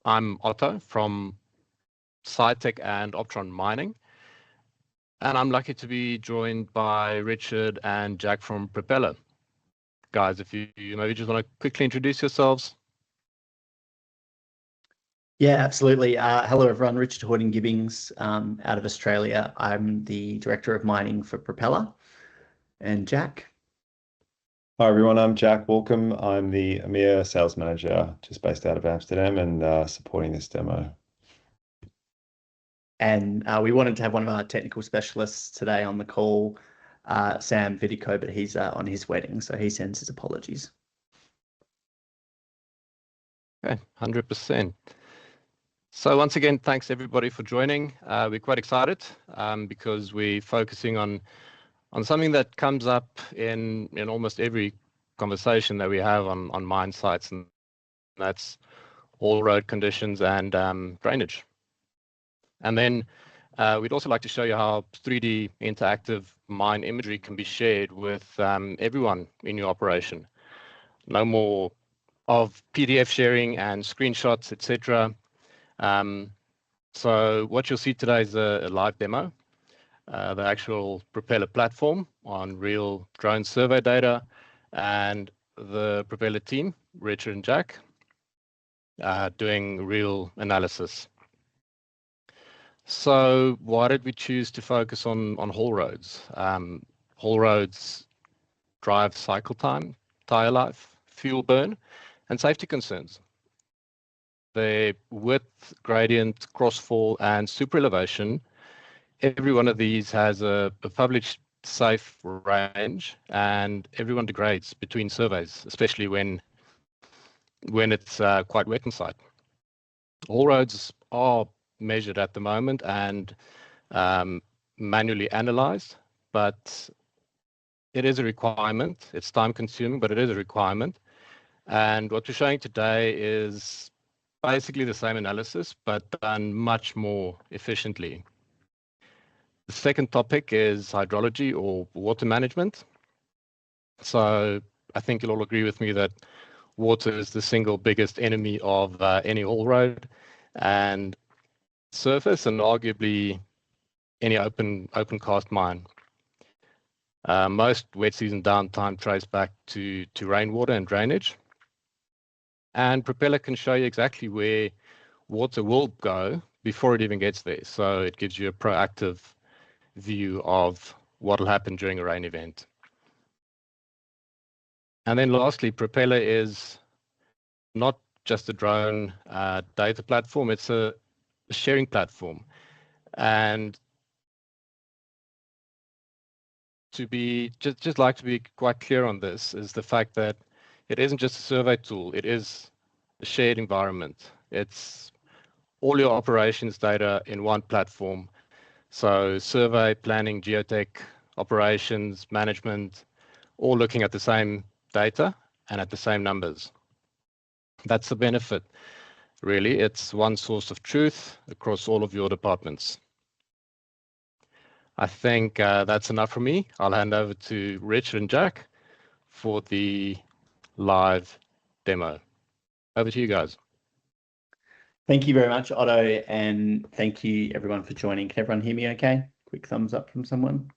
I'm Otto from SciTech and Optron Mining, and I'm lucky to be joined by Richard and Jack from Propeller. Guys, if you maybe just want to quickly introduce yourselves. Yeah, absolutely. Hello, everyone. Richard Hoarding-Gibbings out of Australia. I'm the Director of Mining for Propeller. And Jack? Hi everyone, I'm Jack Walcombe. I'm the EMEA Sales Manager, just based out of Amsterdam and supporting this demo. And we wanted to have one of our technical specialists today on the call, Sam Vidico, but he's on his wedding, so he sends his apologies. Okay, 100%. So once again, thanks everybody for joining. We're quite excited because we're focusing on something that comes up in almost every conversation that we have on mine sites, and that's all road conditions and drainage. And then we'd also like to show you how 3D interactive mine imagery can be shared with everyone in your operation. No more of PDF sharing and screenshots, etc. So what you'll see today is a live demo, the actual Propeller platform on real drone survey data, and the Propeller team, Richard and Jack, doing real analysis. So why did we choose to focus on haul roads? Haul roads drive cycle time, tire life, fuel burn, and safety concerns. The width, gradient, crossfall, and super elevation, every one of these has a published safe range, and everyone degrades between surveys, especially when it's quite wet inside. Haul roads are measured at the moment and manually analyzed, but it is a requirement. It's time consuming, but it is a requirement. And what we're showing today is basically the same analysis, but done much more efficiently. The second topic is hydrology or water management. So I think you'll all agree with me that water is the single biggest enemy of any haul road and surface, and arguably any open cast mine. Most wet season downtime trace back to rainwater and drainage. And Propeller can show you exactly where water will go before it even gets there. So it gives you a proactive view of what will happen during a rain event. And then lastly, Propeller is not just a drone data platform, it's a sharing platform. And to be just like to be quite clear on this is the fact that it isn't just a survey tool, it is a shared environment. It's all your operations data in one platform. So survey, planning, geotech, operations, management, all looking at the same data and at the same numbers. That's the benefit, really. It's one source of truth across all of your departments. I think that's enough for me. I'll hand over to Richard and Jack for the live demo. Over to you guys. Thank you very much, Otto, and thank you everyone for joining. Can everyone hear me okay? Quick thumbs up from someone.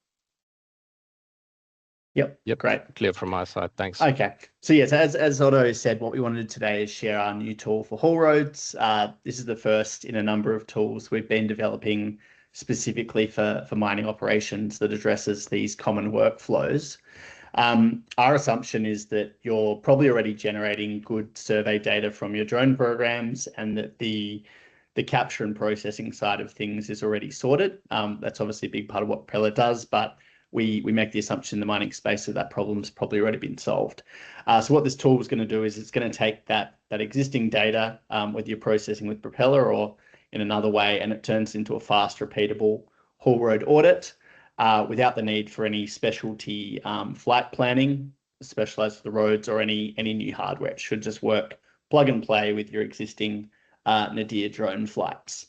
Yep, great. Clear from my side, thanks. Okay, so yes, as Otto said, what we wanted today is share our new tool for haul roads. This is the first in a number of tools we've been developing specifically for mining operations that addresses these common workflows. Our assumption is that you're probably already generating good survey data from your drone programs and that the capture and processing side of things is already sorted. That's obviously a big part of what Propeller does, but we make the assumption in the mining space that problem's probably already been solved. So what this tool is going to do is it's going to take that existing data, whether you're processing with Propeller or in another way, and it turns into a fast, repeatable haul road audit without the need for any specialty flight planning, specialized for the roads, or any new hardware. It should just work plug and play with your existing Nadir drone flights.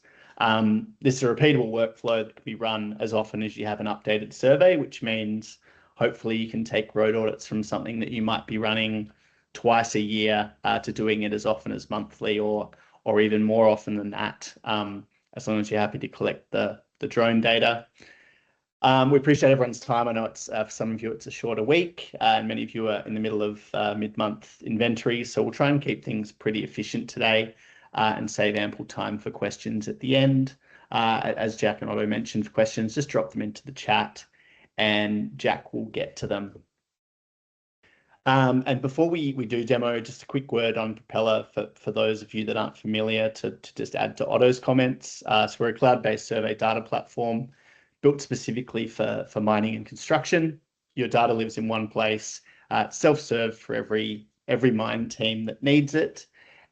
This is a repeatable workflow that can be run as often as you have an updated survey, which means hopefully you can take road audits from something that you might be running twice a year to doing it as often as monthly or or even more often than that, as long as you're happy to collect the drone data. We appreciate everyone's time. I know it's for some of you it's a shorter week, and many of you are in the middle of mid-month inventory, so we'll try and keep things pretty efficient today and save ample time for questions at the end. As Jack and Otto mentioned, for questions, just drop them into the chat and Jack will get to them. And before we do demo, just a quick word on Propeller for those of you that aren't familiar, to just add to Otto's comments. So we're a cloud-based survey data platform built specifically for mining and construction. Your data lives in one place, self-serve for every mine team that needs it.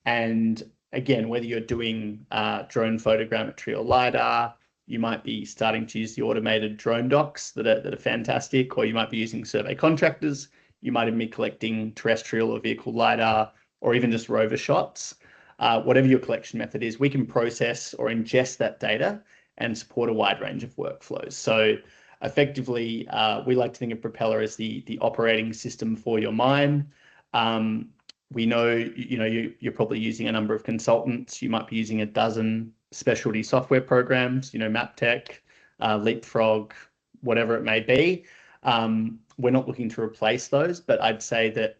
And again, whether you're doing drone photogrammetry or LiDAR, you might be starting to use the automated drone docs that are fantastic, or you might be using survey contractors. You might even be collecting terrestrial or vehicle LiDAR, or even just rover shots. Whatever your collection method is, we can process or ingest that data and support a wide range of workflows. So effectively, we like to think of Propeller as the operating system for your mine. We know, you're probably using a number of consultants. You might be using a dozen specialty software programs, MapTech, Leapfrog, whatever it may be. We're not looking to replace those, but I'd say that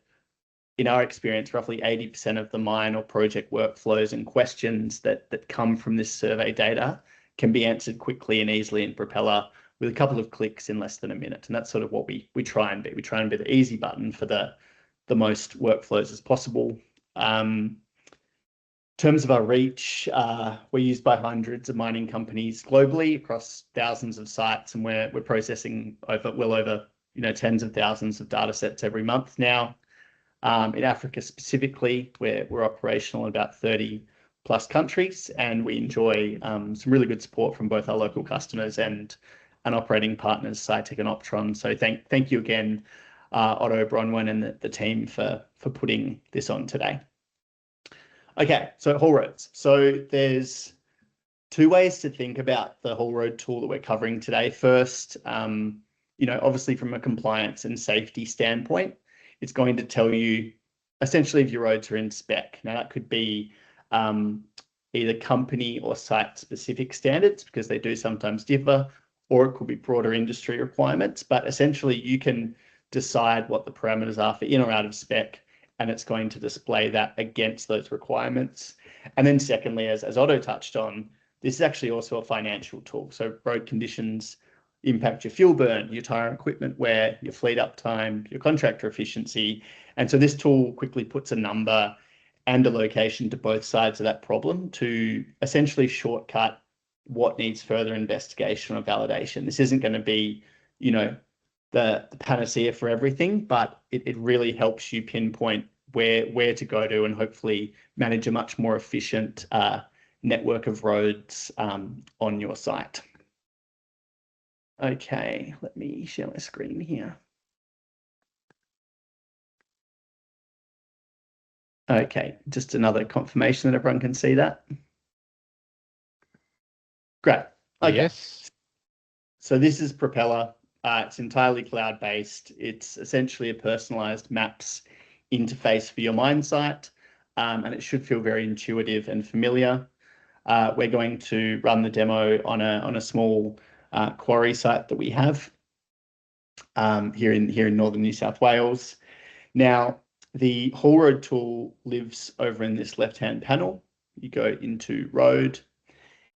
in our experience, roughly 80% of the mine or project workflows and questions that come from this survey data can be answered quickly and easily in Propeller with a couple of clicks in less than a minute. And that's sort of what we try and be. We try and be the easy button for the most workflows as possible. In terms of our reach, we're used by hundreds of mining companies globally across thousands of sites, and we're processing well over tens of thousands of data sets every month now. In Africa specifically, we're operational in about 30 plus countries, and we enjoy some really good support from both our local customers and operating partners, Scitech and Optron. So thank you again, Otto, Bronwyn, and the team for putting this on today. Okay, so haul roads. So there's two ways to think about the haul road tool that we're covering today. First, obviously from a compliance and safety standpoint, it's going to tell you essentially if your roads are in spec. Now that could be either company or site specific standards, because they do sometimes differ, or it could be broader industry requirements. But essentially you can decide what the parameters are for in or out of spec, and it's going to display that against those requirements. And then secondly, as Otto touched on, this is actually also a financial tool. So road conditions impact your fuel burn, your tire and equipment wear, your fleet uptime, your contractor efficiency. And so this tool quickly puts a number and a location to both sides of that problem to essentially shortcut what needs further investigation or validation. This isn't going to be, the panacea for everything, but it really helps you pinpoint where to go to and hopefully manage a much more efficient network of roads on your site. Okay, let me share my screen here. Okay, just another confirmation that everyone can see that. Great. Okay. Yes. So this is Propeller. It's entirely cloud-based. It's essentially a personalized maps interface for your mine site, and it should feel very intuitive and familiar. We're going to run the demo on a small quarry site that we have here in northern New South Wales. Now, the haul road tool lives over in this left-hand panel. You go into road,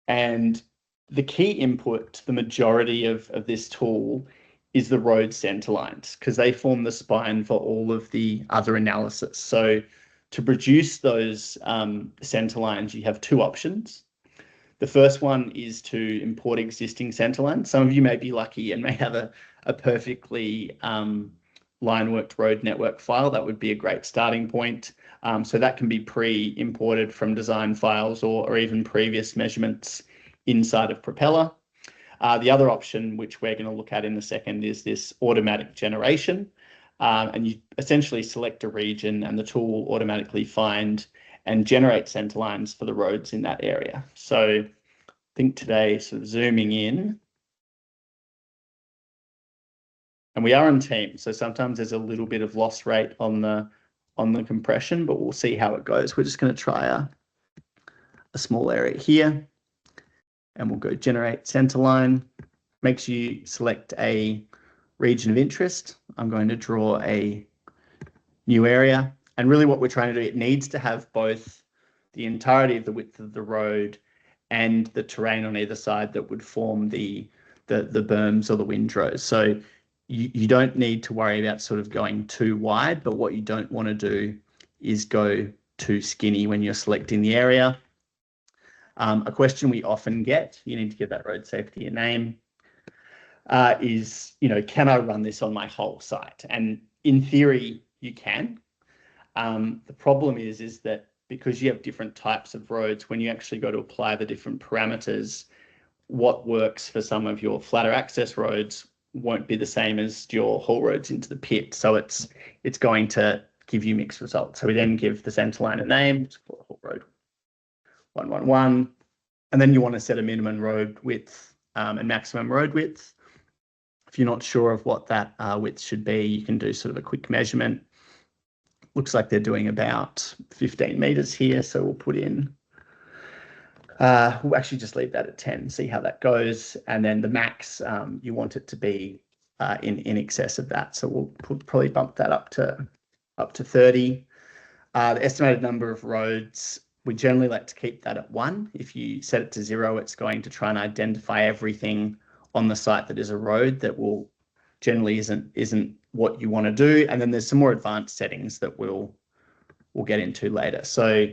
and the key input to the majority of this tool is the road center lines, because they form the spine for all of the other analysis. So to produce those center lines, you have two options. The first one is to import existing center lines. Some of you may be lucky and may have a perfectly line-worked road network file. That would be a great starting point. So that can be pre-imported from design files or even previous measurements inside of Propeller. The other option, which we're going to look at in a second, is this automatic generation. And you essentially select a region and the tool will automatically find and generate center lines for the roads in that area. So I think today, sort of zooming in, and we are on Teams, so sometimes there's a little bit of loss rate on the compression, but we'll see how it goes. We're just going to try a small area here, and we'll go generate centerline. Make sure you select a region of interest. I'm going to draw a new area. And really what we're trying to do, it needs to have both the entirety of the width of the road and the terrain on either side that would form the berms or the windrows. So you don't need to worry about sort of going too wide, but what you don't want to do is go too skinny when you're selecting the area. A question we often get, you need to give that road safety a name, is, can I run this on my whole site? And in theory, you can. The problem is that because you have different types of roads, when you actually go to apply the different parameters, what works for some of your flatter access roads won't be the same as your haul roads into the pit. So it's going to give you mixed results. So we then give the centerline a name, let's call it haul road 111, and then you want to set a minimum road width and maximum road width. If you're not sure of what that width should be, you can do sort of a quick measurement. Looks like they're doing about 15 meters here, so we'll put in, we'll actually just leave that at 10, see how that goes. And then the max, you want it to be in excess of that. So we'll probably bump that up to 30. The estimated number of roads, we generally like to keep that at 1. If you set it to 0, it's going to try and identify everything on the site that is a road that will generally isn't what you want to do. And then there's some more advanced settings that we'll get into later. So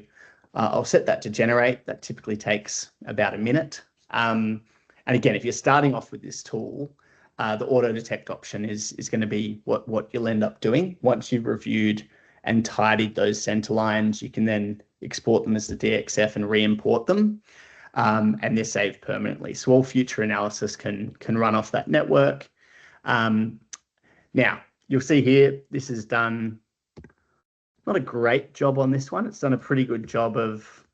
I'll set that to generate. That typically takes about a minute. And again, if you're starting off with this tool, the auto detect option is going to be what you'll end up doing. Once you've reviewed and tidied those center lines, you can then export them as the DXF and re-import them. And they're saved permanently. So all future analysis can run off that network. Now, you'll see here, this has done not a great job on this one. It's done a pretty good job of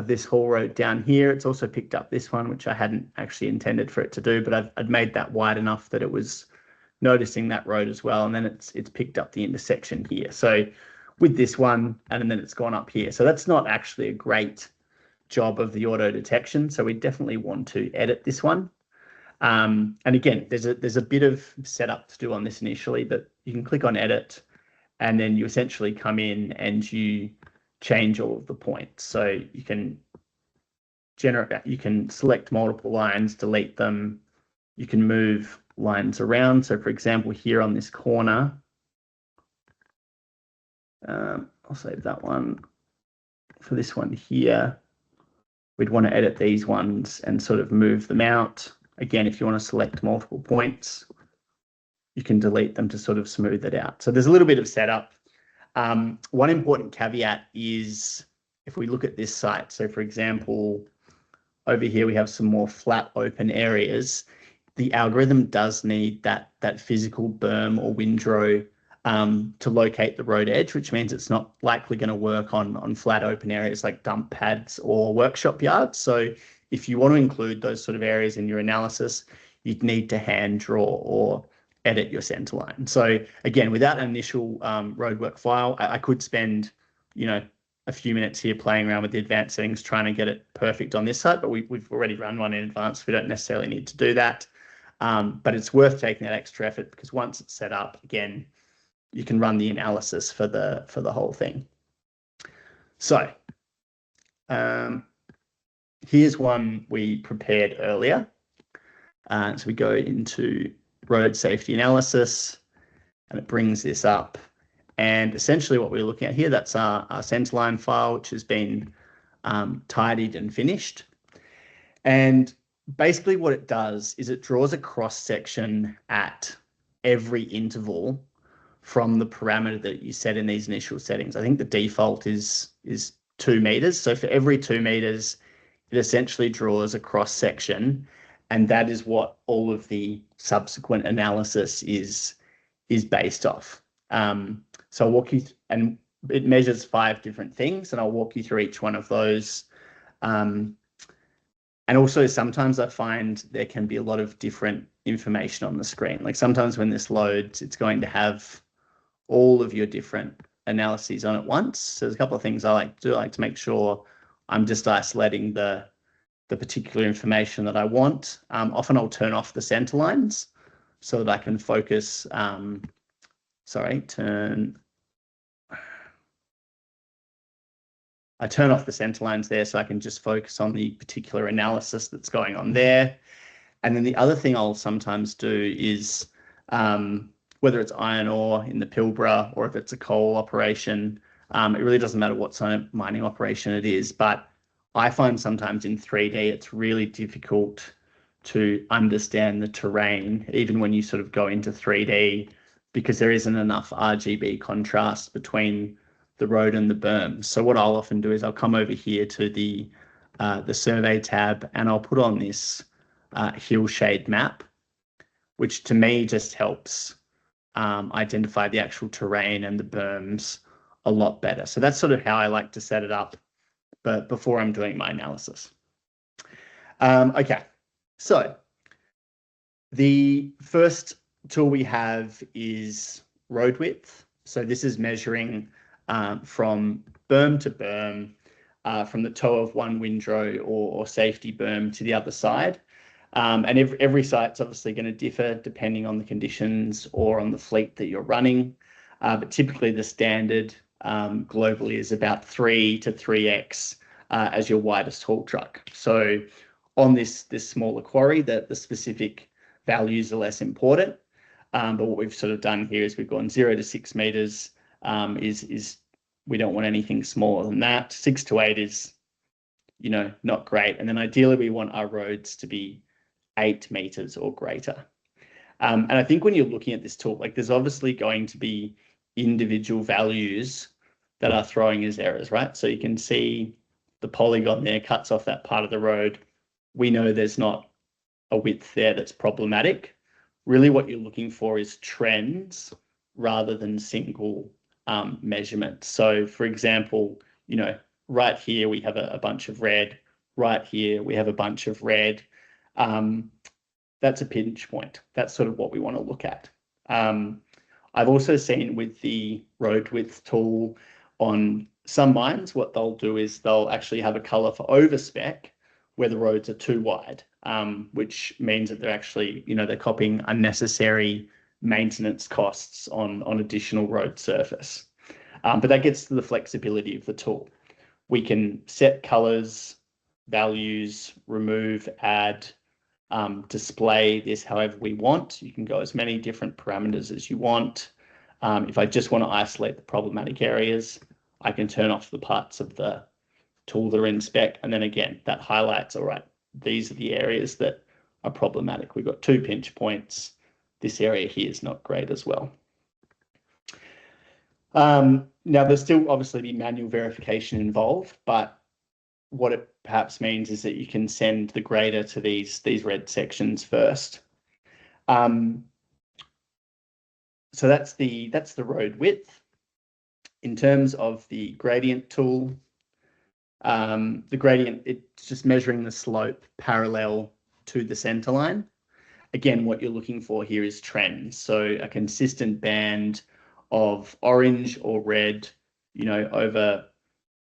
this haul road down here. It's also picked up this one, which I hadn't actually intended for it to do, but I'd made that wide enough that it was noticing that road as well. And then it's picked up the intersection here. So with this one, and then it's gone up here. So that's not actually a great job of the auto detection. So we definitely want to edit this one. And again, there's a bit of setup to do on this initially, but you can click on edit and then you essentially come in and you change all of the points. So you can select multiple lines, delete them. You can move lines around. So for example, here on this corner, I'll save that one. For this one here, we'd want to edit these ones and sort of move them out. Again, if you want to select multiple points, you can delete them to sort of smooth it out. So there's a little bit of setup. One important caveat is if we look at this site, so for example, over here we have some more flat open areas. The algorithm does need that physical berm or windrow to locate the road edge, which means it's not likely going to work on flat open areas like dump pads or workshop yards. So if you want to include those sort of areas in your analysis, you'd need to hand draw or edit your centerline. So again, without an initial roadwork file, I could spend, a few minutes here playing around with the advanced settings, trying to get it perfect on this site, but we've already run one in advance. We don't necessarily need to do that. But it's worth taking that extra effort because once it's set up, again, you can run the analysis for the whole thing. So here's one we prepared earlier. So we go into road safety analysis and it brings this up. And essentially what we're looking at here, that's our centerline file, which has been tidied and finished. And basically what it does is it draws a cross section at every interval from the parameter that you set in these initial settings. I think the default is 2 meters. So for every 2 meters, it essentially draws a cross section, and that is what all of the subsequent analysis is based off. So I'll walk you and it measures 5 different things, and I'll walk you through each one of those. And also sometimes I find there can be a lot of different information on the screen. Like sometimes when this loads, it's going to have all of your different analyses on at once. So there's a couple of things I like to do. I like to make sure I'm just isolating the particular information that I want. Often I'll turn off the center lines so that I can focus, I turn off the center lines there so I can just focus on the particular analysis that's going on there. And then the other thing I'll sometimes do is, whether it's iron ore in the Pilbara or if it's a coal operation, it really doesn't matter what sort of mining operation it is, but I find sometimes in 3D it's really difficult to understand the terrain, even when you sort of go into 3D, because there isn't enough RGB contrast between the road and the berm. So what I'll often do is I'll come over here to the survey tab and I'll put on this hillshade map, which to me just helps identify the actual terrain and the berms a lot better. So that's sort of how I like to set it up, but before I'm doing my analysis. Okay, so the first tool we have is road width. So this is measuring from berm to berm, from the toe of one windrow or safety berm to the other side. And every site's obviously going to differ depending on the conditions or on the fleet that you're running. But typically the standard globally is about 3 to 3x as your widest haul truck. So on this smaller quarry, the specific values are less important. But what we've sort of done here is we've gone 0 to 6 meters is we don't want anything smaller than that. 6 to 8 is, you know, not great. And then ideally we want our roads to be 8 meters or greater. And I think when you're looking at this tool, like there's obviously going to be individual values that are throwing as errors, right? So you can see the polygon there cuts off that part of the road. We know there's not a width there that's problematic. Really what you're looking for is trends rather than single measurement. So for example, you know, right here we have a bunch of red, right here we have a bunch of red. That's a pinch point. That's sort of what we want to look at. I've also seen with the road width tool on some mines, what they'll do is they'll actually have a color for overspec where the roads are too wide, which means that they're actually, you know, they're copying unnecessary maintenance costs on additional road surface. But that gets to the flexibility of the tool. We can set colors, values, remove, add, display this however we want. You can go as many different parameters as you want. If I just want to isolate the problematic areas, I can turn off the parts of the tool that are in spec. And then again, that highlights, all right, these are the areas that are problematic. We've got 2 pinch points. This area here is not great as well. Now, there's still obviously be manual verification involved, but what it perhaps means is that you can send the grader to these red sections first. So that's the road width. In terms of the gradient tool, the gradient, it's just measuring the slope parallel to the center line. Again, what you're looking for here is trends. So a consistent band of orange or red, you know, over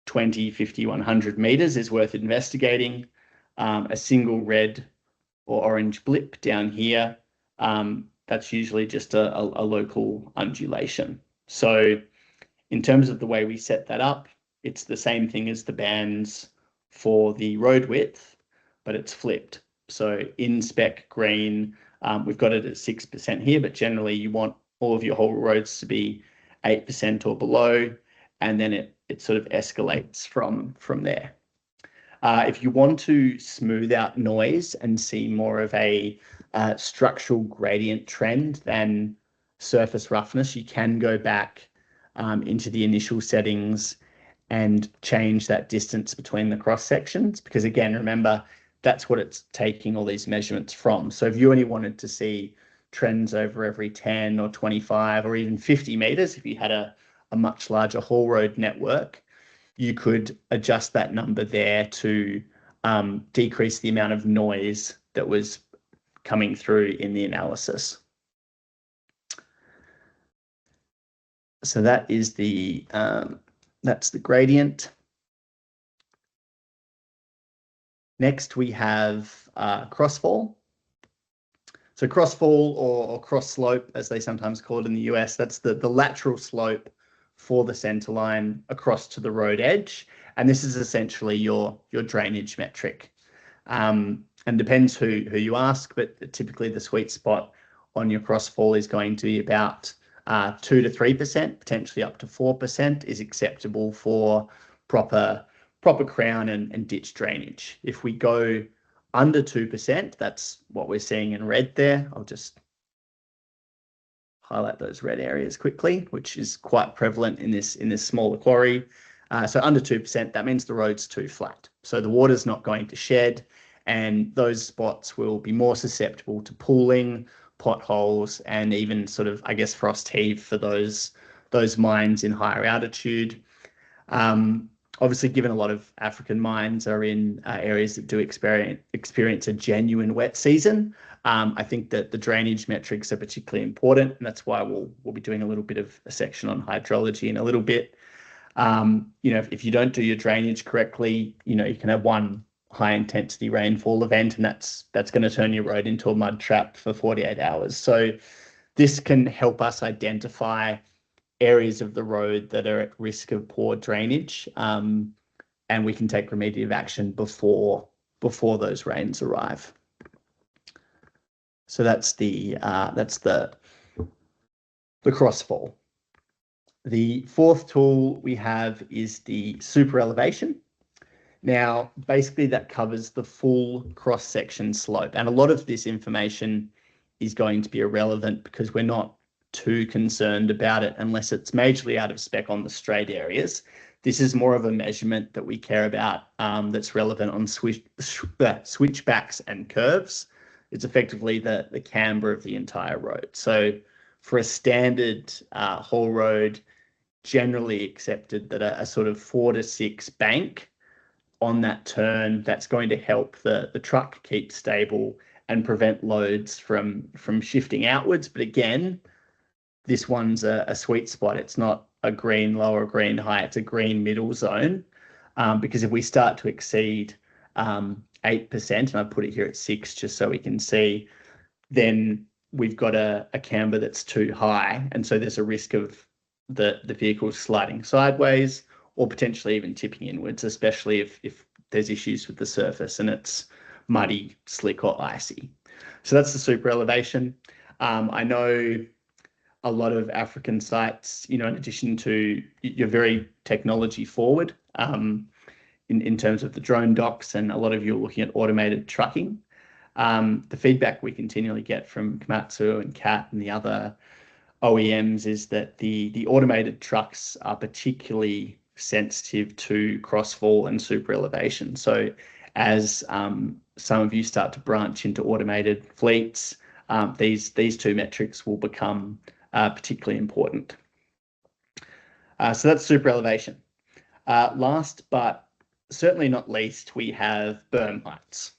20, 50, 100 meters is worth investigating. A single red or orange blip down here, that's usually just a local undulation. So in terms of the way we set that up, it's the same thing as the bands for the road width, but it's flipped. So in spec green, we've got it at 6% here, but generally you want all of your whole roads to be 8% or below, and then it sort of escalates from there. If you want to smooth out noise and see more of a structural gradient trend than surface roughness, you can go back into the initial settings and change that distance between the cross sections, because again, remember, that's what it's taking all these measurements from. So if you only wanted to see trends over every 10 or 25 or even 50 meters, if you had a much larger haul road network, you could adjust that number there to decrease the amount of noise that was coming through in the analysis. So that is that's the gradient. Next, we have crossfall. So crossfall or cross slope, as they sometimes call it in the US, that's the lateral slope for the center line across to the road edge. And this is essentially your drainage metric. And depends who you ask, but typically the sweet spot on your crossfall is going to be about 2 to 3%, potentially up to 4% is acceptable for proper crown and ditch drainage. If we go under 2%, that's what we're seeing in red there. I'll just highlight those red areas quickly, which is quite prevalent in this smaller quarry. So under 2%, that means the road's too flat. So the water's not going to shed, and those spots will be more susceptible to pooling, potholes, and even sort of, I guess, frost heave for those mines in higher altitude. Obviously, given a lot of African mines are in areas that do experience a genuine wet season, I think that the drainage metrics are particularly important, and that's why we'll be doing a little bit of a section on hydrology in a little bit. If you don't do your drainage correctly, you can have one high intensity rainfall event, and that's going to turn your road into a mud trap for 48 hours. So this can help us identify areas of the road that are at risk of poor drainage, and we can take remediative action before those rains arrive. So that's the crossfall. The fourth tool we have is the super elevation. Now, basically that covers the full cross-section slope, and a lot of this information is going to be irrelevant because we're not too concerned about it unless it's majorly out of spec on the straight areas. This is more of a measurement that we care about that's relevant on switchbacks and curves. It's effectively the camber of the entire road. So for a standard haul road, generally accepted that a sort of 4 to 6 bank on that turn, that's going to help the truck keep stable and prevent loads from shifting outwards. But again, this one's a sweet spot. It's not a green low or green high, it's a green middle zone. Because if we start to exceed 8%, and I put it here at 6 just so we can see, then we've got a camber that's too high. And so there's a risk of the vehicle sliding sideways or potentially even tipping inwards, especially if there's issues with the surface and it's muddy, slick or icy. So that's the super elevation. I know a lot of African sites, in addition to, you're very technology forward in terms of the drone docks, and a lot of you are looking at automated trucking. The feedback we continually get from Komatsu and CAT and the other OEMs is that the automated trucks are particularly sensitive to crossfall and super elevation. So as some of you start to branch into automated fleets, these two metrics will become particularly important. So that's super elevation. Last but certainly not least, we have berm heights.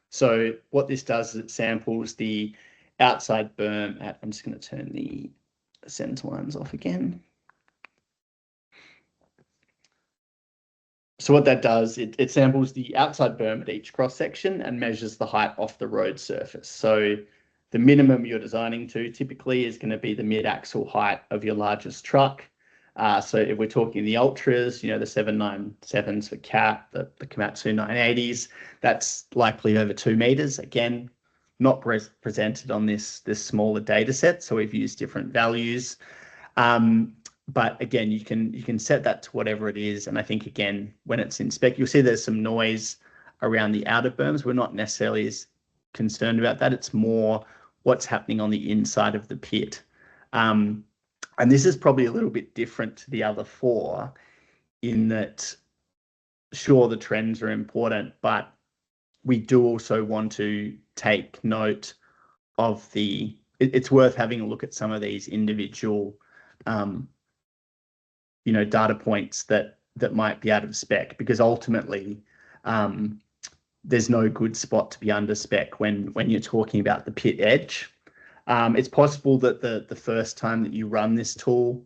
So what this does is it samples the outside berm at, I'm just going to turn the center lines off again. So what that does, it samples the outside berm at each cross section and measures the height off the road surface. So the minimum you're designing to typically is going to be the mid-axle height of your largest truck. So if we're talking the ultras, the 797s for CAT, the Komatsu 980s, that's likely over 2 meters. Again, not presented on this smaller data set, so we've used different values. But again, you can set that to whatever it is, and I think again, when it's in spec, you'll see there's some noise around the outer berms. We're not necessarily as concerned about that. It's more what's happening on the inside of the pit. And this is probably a little bit different to the other 4 in that, sure, the trends are important, but we do also want to take note of it's worth having a look at some of these individual data points that might be out of spec, because ultimately there's no good spot to be under spec when you're talking about the pit edge. It's possible that the first time that you run this tool,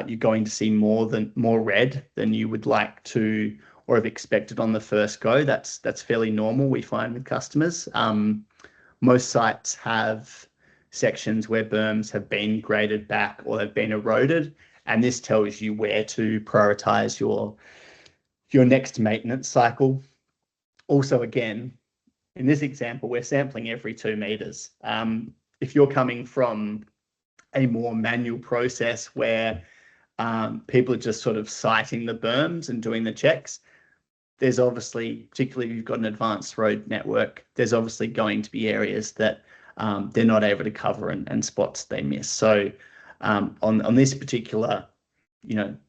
you're going to see more red than you would like to or have expected on the first go. That's fairly normal, we find, with customers. Most sites have sections where berms have been graded back or they've been eroded, and this tells you where to prioritize your next maintenance cycle. Also, again, in this example, we're sampling every 2 meters. If you're coming from a more manual process where people are just sort of siting the berms and doing the checks, there's obviously, particularly if you've got an advanced road network, there's obviously going to be areas that they're not able to cover and spots they miss. So on this particular,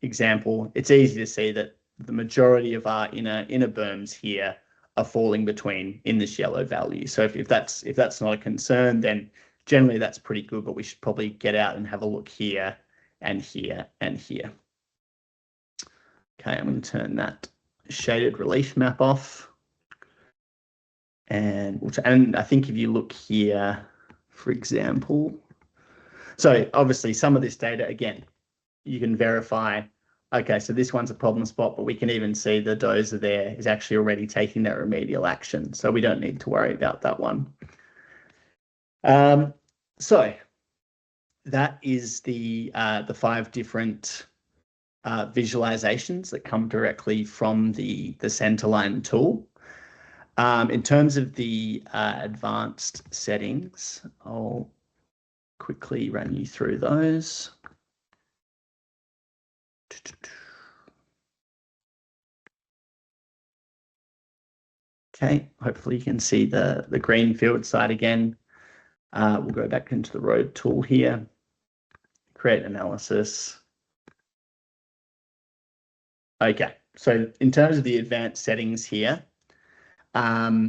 example, it's easy to see that the majority of our inner berms here are falling between in this yellow value. So if that's not a concern, then generally that's pretty good, but we should probably get out and have a look here and here and here. Okay, I'm going to turn that shaded relief map off. And I think if you look here, for example, so obviously some of this data, again, you can verify, okay, so this one's a problem spot, but we can even see the dozer there is actually already taking that remedial action. So we don't need to worry about that one. So that is the 5 different visualizations that come directly from the Centerline tool. In terms of the advanced settings, I'll quickly run you through those. Okay, hopefully you can see the green field side again. We'll go back into the road tool here, create analysis. Okay, so in terms of the advanced settings here, I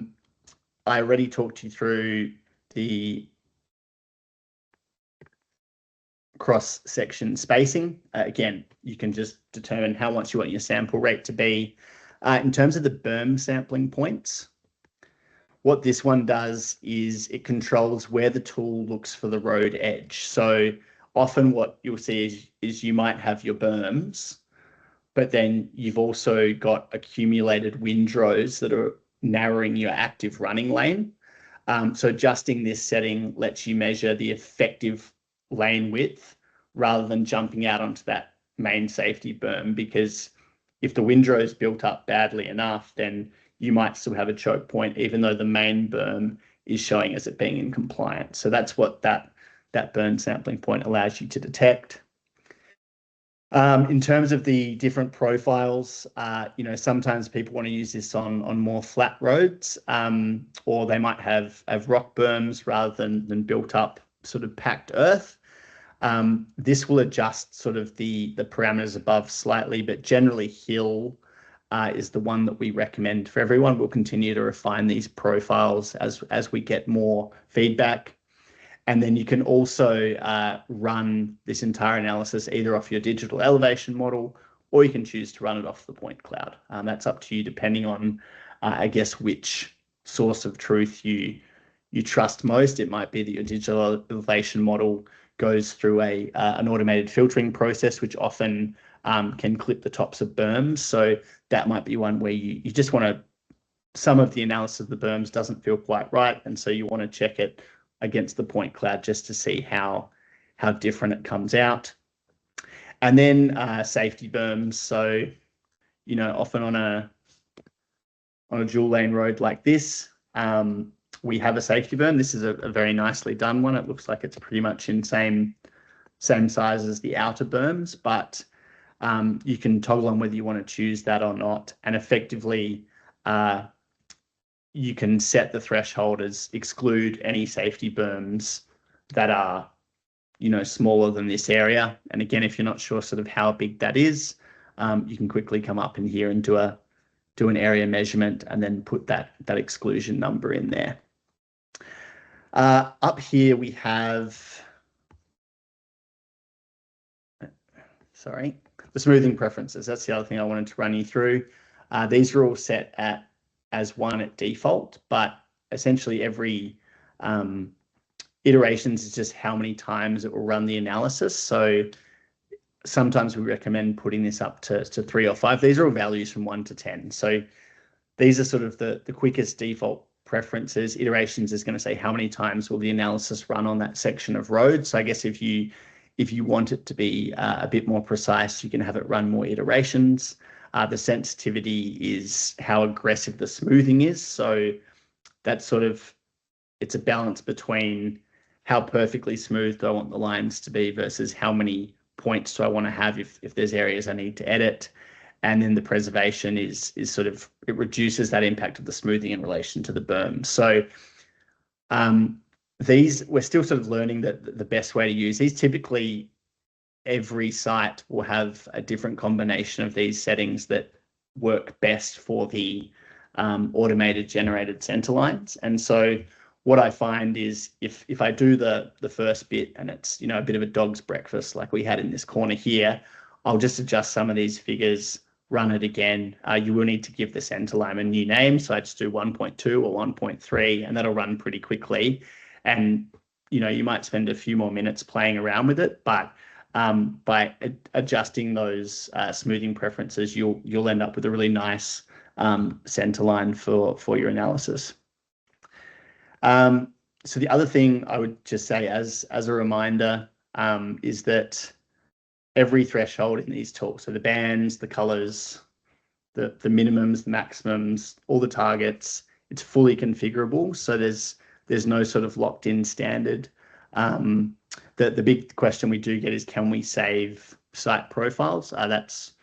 already talked you through the cross-section spacing. Again, you can just determine how much you want your sample rate to be. In terms of the berm sampling points, what this one does is it controls where the tool looks for the road edge. So often what you'll see is you might have your berms, but then you've also got accumulated windrows that are narrowing your active running lane. So adjusting this setting lets you measure the effective lane width rather than jumping out onto that main safety berm, because if the windrow is built up badly enough, then you might still have a choke point, even though the main berm is showing as it being in compliance. So that's what that berm sampling point allows you to detect. In terms of the different profiles, sometimes people want to use this on more flat roads, or they might have rock berms rather than built up sort of packed earth. This will adjust sort of the parameters above slightly, but generally hill is the one that we recommend for everyone. We'll continue to refine these profiles as we get more feedback. And then you can also run this entire analysis either off your digital elevation model, or you can choose to run it off the point cloud. That's up to you, depending on, I guess, which source of truth you trust most. It might be that your digital elevation model goes through an automated filtering process, which often can clip the tops of berms. So that might be one where you just want to, some of the analysis of the berms doesn't feel quite right, and so you want to check it against the point cloud just to see how different it comes out. And then safety berms. So, often on a dual lane road like this, we have a safety berm. This is a very nicely done one. It looks like it's pretty much in same size as the outer berms, but you can toggle on whether you want to choose that or not. And effectively, you can set the threshold as exclude any safety berms that are, smaller than this area. And again, if you're not sure sort of how big that is, you can quickly come up in here and do an area measurement and then put that exclusion number in there. Up here we have, the smoothing preferences. That's the other thing I wanted to run you through. These are all set as 1 at default, but essentially every iterations is just how many times it will run the analysis. So sometimes we recommend putting this up to 3 or 5. These are all values from 1 to 10. So these are sort of the quickest default preferences. Iterations is going to say how many times will the analysis run on that section of road. So I guess if you want it to be a bit more precise, you can have it run more iterations. The sensitivity is how aggressive the smoothing is. So that's sort of, it's a balance between how perfectly smooth do I want the lines to be versus how many points do I want to have if there's areas I need to edit. And then the preservation is sort of, it reduces that impact of the smoothing in relation to the berm. So these, we're still sort of learning that the best way to use these. Typically, every site will have a different combination of these settings that work best for the automated generated center lines. And so what I find is if I do the first bit and it's, a bit of a dog's breakfast like we had in this corner here, I'll just adjust some of these figures, run it again. You will need to give the center line a new name. So I just do 1.2 or 1.3 and that'll run pretty quickly. And, you might spend a few more minutes playing around with it, but by adjusting those smoothing preferences, you'll end up with a really nice center line for your analysis. So the other thing I would just say as a reminder is that every threshold in these tools, so the bands, the colors, the minimums, the maximums, all the targets, it's fully configurable. So there's no sort of locked in standard. The big question we do get is, can we save site profiles? That's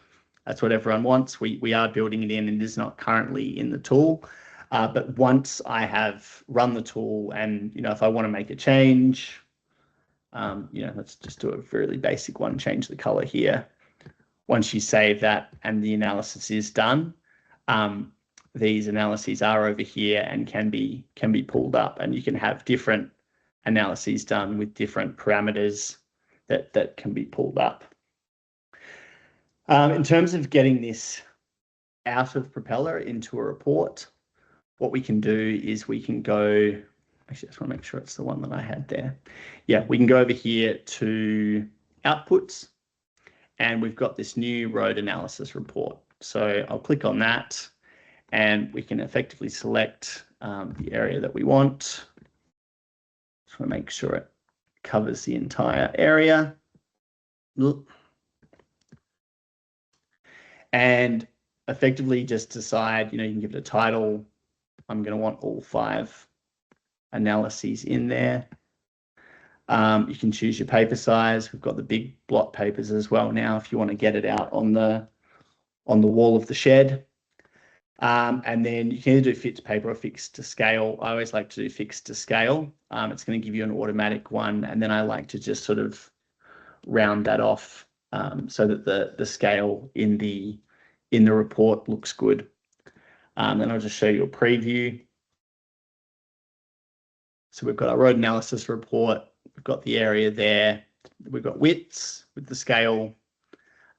what everyone wants. We are building it in and it is not currently in the tool. But once I have run the tool and, if I want to make a change, let's just do a really basic one, change the color here. Once you save that and the analysis is done, these analyses are over here and can be pulled up, and you can have different analyses done with different parameters that can be pulled up. In terms of getting this out of Propeller into a report, what we can do is we can go, actually I just want to make sure it's the one that I had there. Yeah, we can go over here to outputs and we've got this new road analysis report. So I'll click on that and we can effectively select the area that we want. Just want to make sure it covers the entire area. And effectively just decide, you can give it a title. I'm going to want all 5 analyses in there. You can choose your paper size. We've got the big block papers as well now if you want to get it out on the wall of the shed. And then you can either do fixed to paper or fixed to scale. I always like to do fixed to scale. It's going to give you an automatic one. And then I like to just sort of round that off so that the scale in the report looks good. Then I'll just show you a preview. So we've got our road analysis report. We've got the area there. We've got widths with the scale.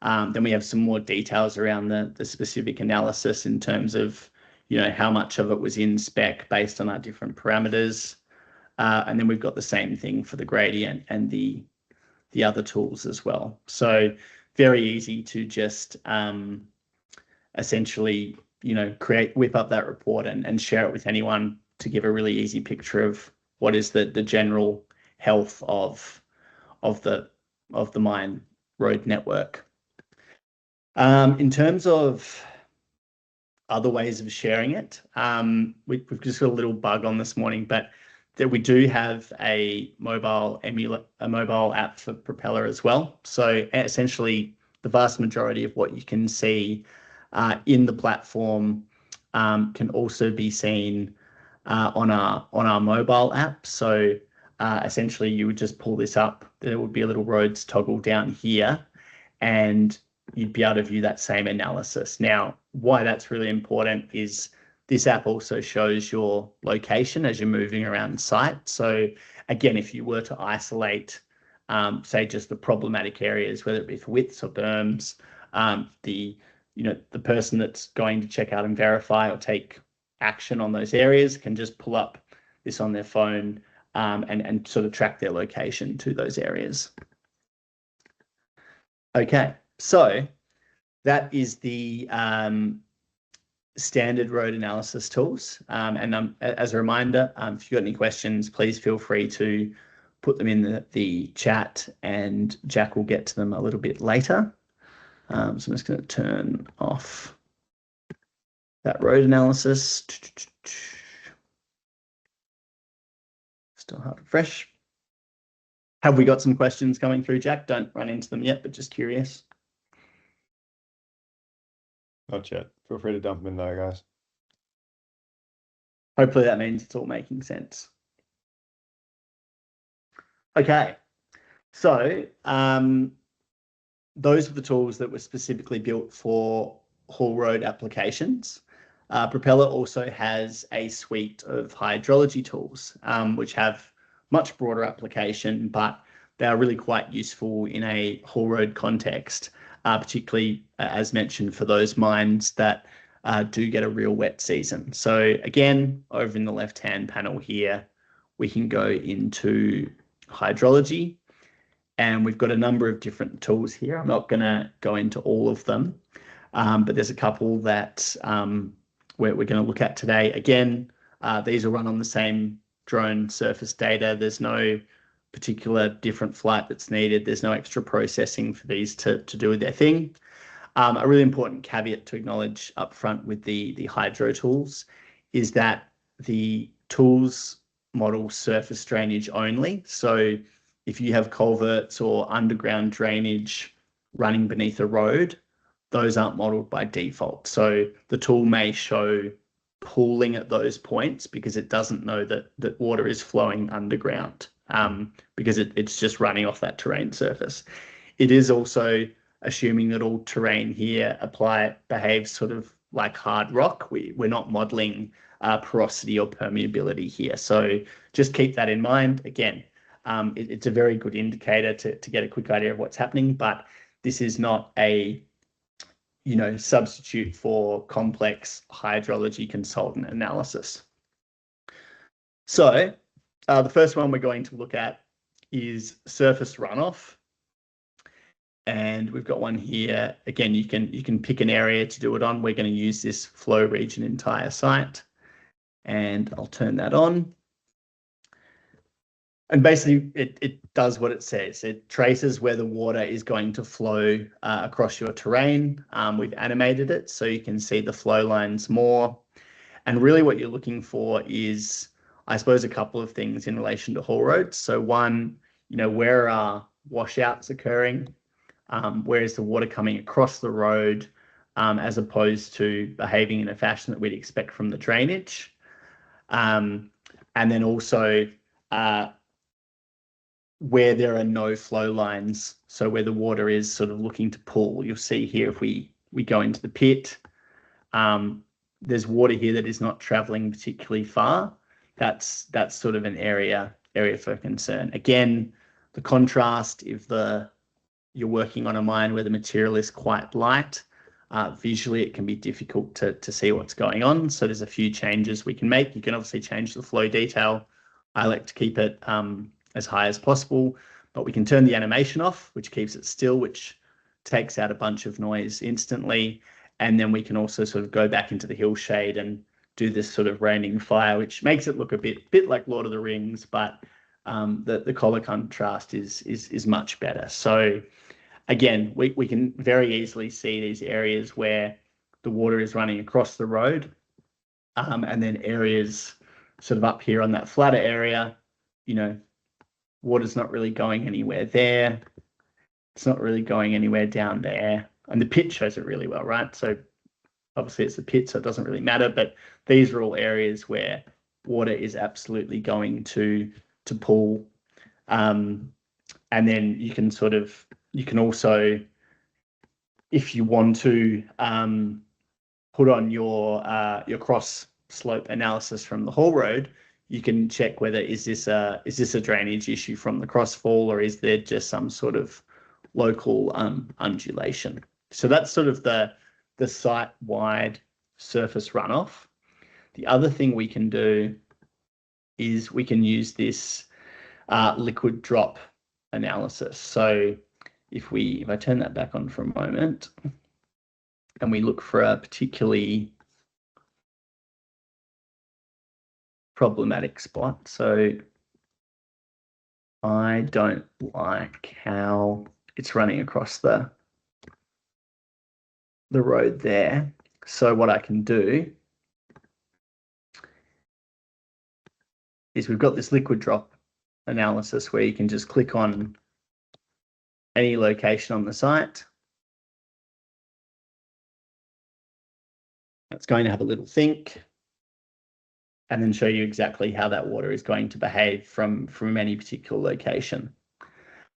Then we have some more details around the specific analysis in terms of, how much of it was in spec based on our different parameters. And then we've got the same thing for the gradient and the other tools as well. So very easy to just essentially, whip up that report and share it with anyone to give a really easy picture of what is the general health of the mine road network. In terms of other ways of sharing it, we've just got a little bug on this morning, but that we do have a mobile app for Propeller as well. So essentially, the vast majority of what you can see in the platform can also be seen on our mobile app. So essentially, you would just pull this up. There would be a little roads toggle down here, and you'd be able to view that same analysis. Now, why that's really important is this app also shows your location as you're moving around site. So again, if you were to isolate, say just the problematic areas, whether it be for widths or berms, the person that's going to check out and verify or take action on those areas can just pull up this on their phone and sort of track their location to those areas. Okay, so that is the standard road analysis tools. And as a reminder, if you've got any questions, please feel free to put them in the chat and Jack will get to them a little bit later. So I'm just going to turn off that road analysis. Still hard and fresh. Have we got some questions coming through, Jack? Don't run into them yet, but just curious. Not yet. Feel free to dump them in there, guys. Hopefully that means it's all making sense. Okay, so those are the tools that were specifically built for haul road applications. Propeller also has a suite of hydrology tools, which have much broader application, but they are really quite useful in a haul road context, particularly as mentioned for those mines that do get a real wet season. So again, over in the left-hand panel here, we can go into hydrology, and we've got a number of different tools here. I'm not going to go into all of them, but there's a couple that we're going to look at today. Again, these are run on the same drone surface data. There's no particular different flight that's needed. There's no extra processing for these to do their thing. A really important caveat to acknowledge up front with the hydro tools is that the tools model surface drainage only. So if you have culverts or underground drainage running beneath a road, those aren't modeled by default. So the tool may show pooling at those points because it doesn't know that water is flowing underground, because it's just running off that terrain surface. It is also assuming that all terrain here behaves sort of like hard rock. We're not modeling porosity or permeability here. So just keep that in mind. Again, it's a very good indicator to get a quick idea of what's happening, but this is not a substitute for complex hydrology consultant analysis. So the first one we're going to look at is surface runoff. And we've got one here. Again, you can pick an area to do it on. We're going to use this flow region entire site. And I'll turn that on. And basically, it does what it says. It traces where the water is going to flow across your terrain. We've animated it so you can see the flow lines more. And really what you're looking for is, I suppose, a couple of things in relation to haul roads. So one, where are washouts occurring? Where is the water coming across the road as opposed to behaving in a fashion that we'd expect from the drainage? And then also where there are no flow lines, so where the water is sort of looking to pool. You'll see here if we go into the pit, there's water here that is not traveling particularly far. That's sort of an area for concern. Again, the contrast, if you're working on a mine where the material is quite light, visually it can be difficult to see what's going on. So there's a few changes we can make. You can obviously change the flow detail. I like to keep it as high as possible, but we can turn the animation off, which keeps it still, which takes out a bunch of noise instantly. And then we can also sort of go back into the hill shade and do this sort of raining fire, which makes it look a bit like Lord of the Rings, but the color contrast is much better. So again, we can very easily see these areas where the water is running across the road, and then areas sort of up here on that flatter area, water's not really going anywhere there. It's not really going anywhere down there. And the pit shows it really well, right? So obviously it's the pit, so it doesn't really matter, but these are all areas where water is absolutely going to pool. And then you can also, if you want to, put on your cross slope analysis from the haul road, you can check whether is this a drainage issue from the crossfall, or is there just some sort of local undulation. So that's sort of the site-wide surface runoff. The other thing we can do is we can use this liquid drop analysis. So if I turn that back on for a moment and we look for a particularly problematic spot. So I don't like how it's running across the road there. So what I can do is we've got this liquid drop analysis where you can just click on any location on the site. It's going to have a little think and then show you exactly how that water is going to behave from any particular location.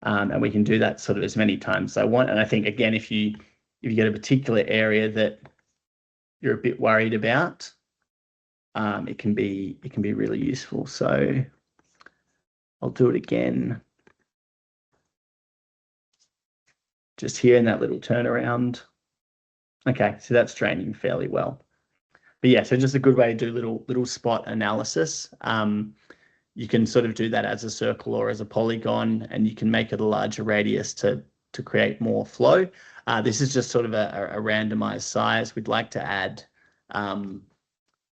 And we can do that sort of as many times as I want. And I think, again, if you get a particular area that you're a bit worried about, it can be really useful. So I'll do it again. Just here in that little turnaround. Okay, so that's draining fairly well. But yeah, so just a good way to do little spot analysis. You can sort of do that as a circle or as a polygon, and you can make it a larger radius to create more flow. This is just sort of a randomized size. We'd like to add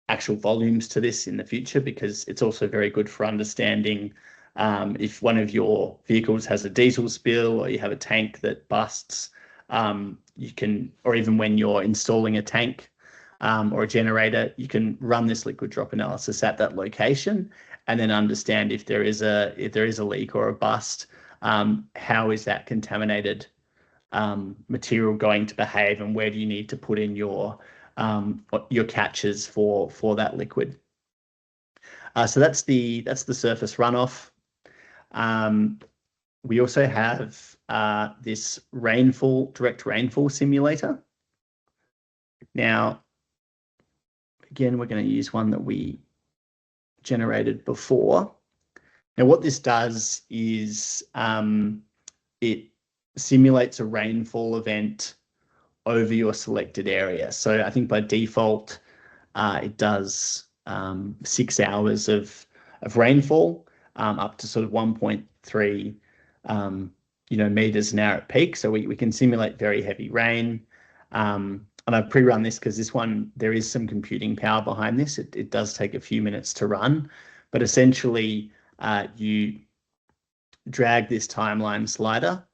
actual volumes to this in the future, because it's also very good for understanding if one of your vehicles has a diesel spill or you have a tank that busts, you can, or even when you're installing a tank or a generator, you can run this liquid drop analysis at that location and then understand if there is a leak or a bust, how is that contaminated material going to behave, and where do you need to put in your catches for that liquid. So that's the surface runoff. We also have this direct rainfall simulator. Now, again, we're going to use one that we generated before. Now, what this does is it simulates a rainfall event over your selected area. So I think by default, it does 6 hours of rainfall, up to sort of 1.3 meters an hour at peak. So we can simulate very heavy rain. And I've pre-run this because this one, there is some computing power behind this. It does take a few minutes to run, but essentially you drag this timeline slider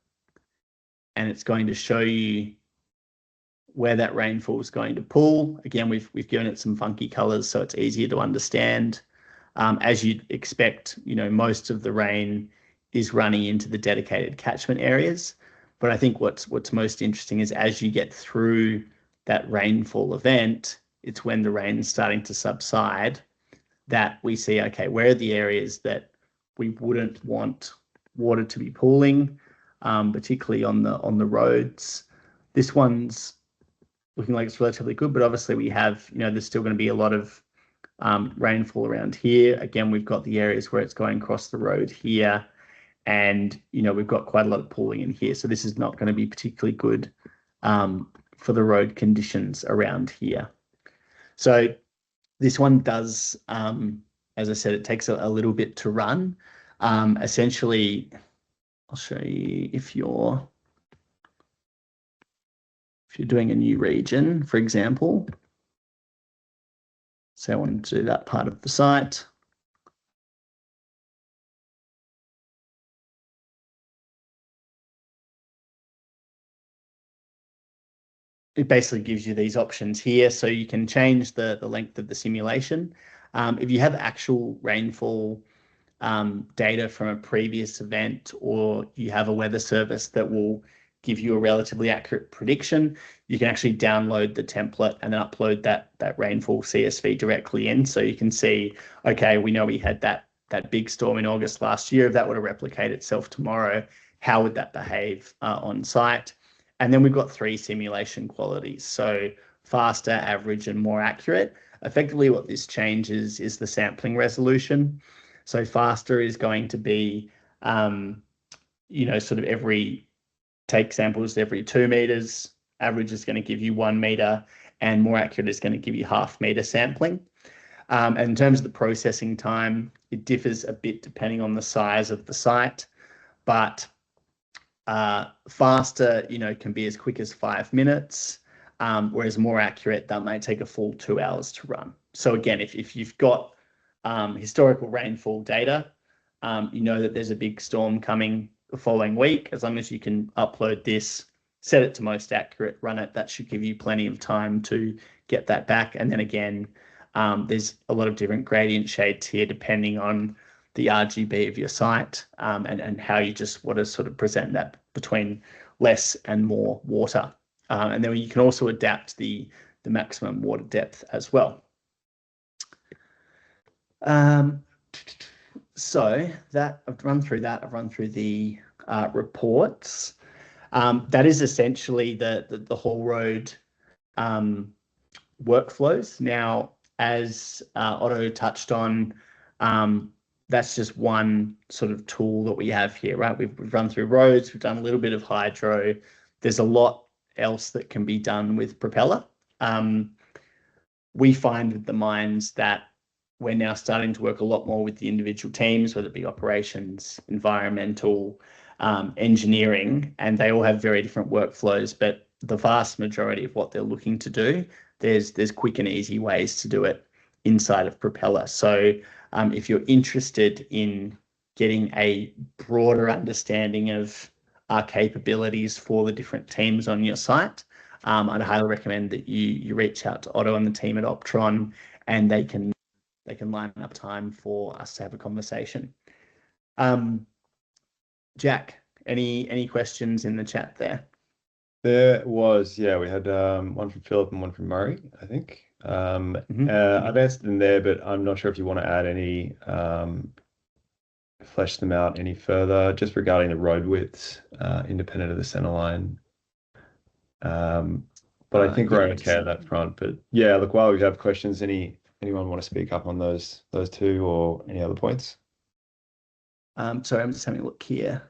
and it's going to show you where that rainfall is going to pull. Again, we've given it some funky colors so it's easier to understand. As you'd expect, most of the rain is running into the dedicated catchment areas. But I think what's most interesting is as you get through that rainfall event, it's when the rain is starting to subside that we see, okay, where are the areas that we wouldn't want water to be pooling, particularly on the roads. This one's looking like it's relatively good, but obviously we have, there's still going to be a lot of rainfall around here. Again, we've got the areas where it's going across the road here, and we've got quite a lot of pooling in here. So this is not going to be particularly good for the road conditions around here. So this one does, as I said, it takes a little bit to run. Essentially, I'll show you if you're doing a new region, for example. So I want to do that part of the site. It basically gives you these options here. So you can change the length of the simulation. If you have actual rainfall data from a previous event, or you have a weather service that will give you a relatively accurate prediction, you can actually download the template and then upload that rainfall CSV directly in. So you can see, okay, we know we had that big storm in August last year. If that were to replicate itself tomorrow, how would that behave on site? And then we've got 3 simulation qualities. So faster, average, and more accurate. Effectively, what this changes is the sampling resolution. So faster is going to be, sort of take samples every 2 meters. Average is going to give you 1 meter, and more accurate is going to give you 0.5 meter sampling. And in terms of the processing time, it differs a bit depending on the size of the site, but Faster, can be as quick as 5 minutes, whereas more accurate, that might take a full 2 hours to run. So again, if you've got historical rainfall data, you know that there's a big storm coming the following week. As long as you can upload this, set it to most accurate, run it, that should give you plenty of time to get that back. And then again, there's a lot of different gradient shades here depending on the RGB of your site, and how you just want to sort of present that between less and more water. And then you can also adapt the maximum water depth as well. So that I've run through that. I've run through the reports. That is essentially the Haul Road workflows. Now, as Otto touched on, that's just one sort of tool that we have here, right? We've run through roads, we've done a little bit of hydro. There's a lot else that can be done with Propeller. We find with the mines that we're now starting to work a lot more with the individual teams, whether it be operations, environmental, engineering, and they all have very different workflows, but the vast majority of what they're looking to do, there's quick and easy ways to do it inside of Propeller. So if you're interested in getting a broader understanding of our capabilities for the different teams on your site, I'd highly recommend that you reach out to Otto and the team at Optron, and they can line up time for us to have a conversation. Jack, any questions in the chat there? There was, yeah, we had one from Philip and one from Murray, I think. I've answered them there, but I'm not sure if you want to add any, flesh them out any further, just regarding the road widths, independent of the center line. But I think we're okay on that front. But yeah, look, while we have questions, anyone want to speak up on those two or any other points? Sorry, I'm just having a look here.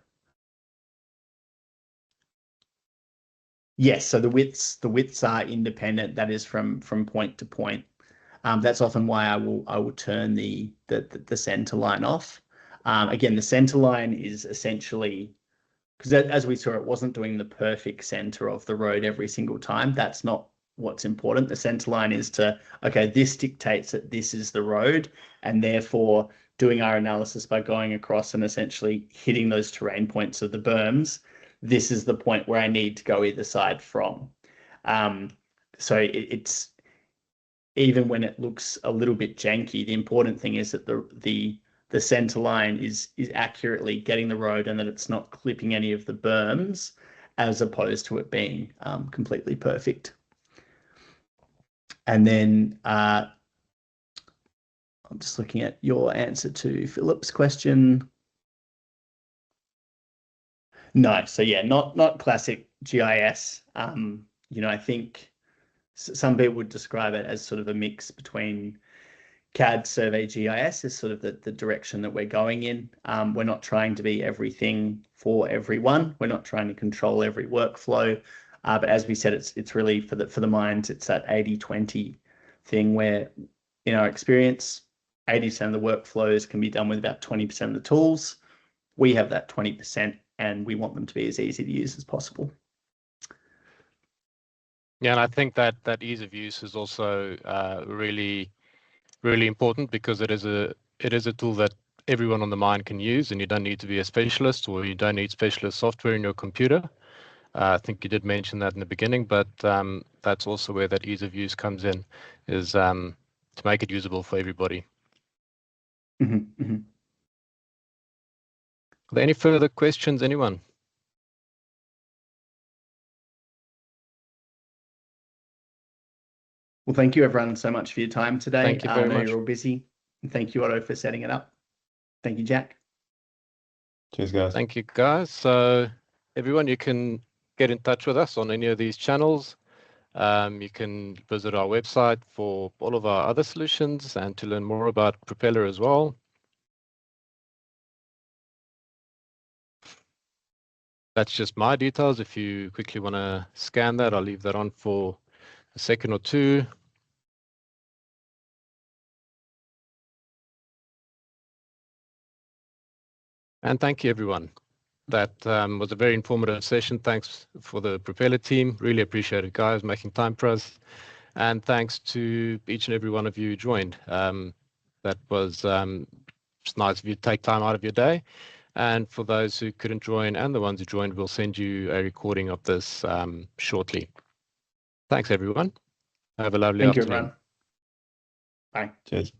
Yes, so the widths are independent. That is from point to point. That's often why I will turn the center line off. Again, the center line is essentially, because as we saw, it wasn't doing the perfect center of the road every single time. That's not what's important. The center line is okay, this dictates that this is the road, and therefore doing our analysis by going across and essentially hitting those terrain points of the berms, this is the point where I need to go either side from. So it's, even when it looks a little bit janky, the important thing is that the center line is accurately getting the road, and that it's not clipping any of the berms, as opposed to it being completely perfect. And then I'm just looking at your answer to Philip's question. No, so yeah, not classic GIS. I think some people would describe it as sort of a mix between CAD, survey, GIS is sort of the direction that we're going in. We're not trying to be everything for everyone. We're not trying to control every workflow. But as we said, it's really for the mines, it's that 80-20 thing where, in our experience, 80% of the workflows can be done with about 20% of the tools. We have that 20%, and we want them to be as easy to use as possible. Yeah, and I think that ease of use is also really important, because it is a tool that everyone on the mine can use, and you don't need to be a specialist, or you don't need specialist software in your computer. I think you did mention that in the beginning, but that's also where that ease of use comes in, is to make it usable for everybody. Mm-hmm, mm-hmm. Are there any further questions, anyone? Well, thank you everyone so much for your time today. Thank you very much. I know you're all busy. And thank you, Otto, for setting it up. Thank you, Jack. Cheers, guys. Thank you, guys. So everyone, you can get in touch with us on any of these channels. You can visit our website for all of our other solutions and to learn more about Propeller as well. That's just my details. If you quickly want to scan that, I'll leave that on for a second or two. And thank you, everyone. That was a very informative session. Thanks for the Propeller team. Really appreciate it, guys, making time for us. And thanks to each and every one of you who joined. That was just nice of you to take time out of your day. And for those who couldn't join and the ones who joined, we'll send you a recording of this shortly. Thanks, everyone. Have a lovely Thank you, afternoon. everyone. Bye. Cheers.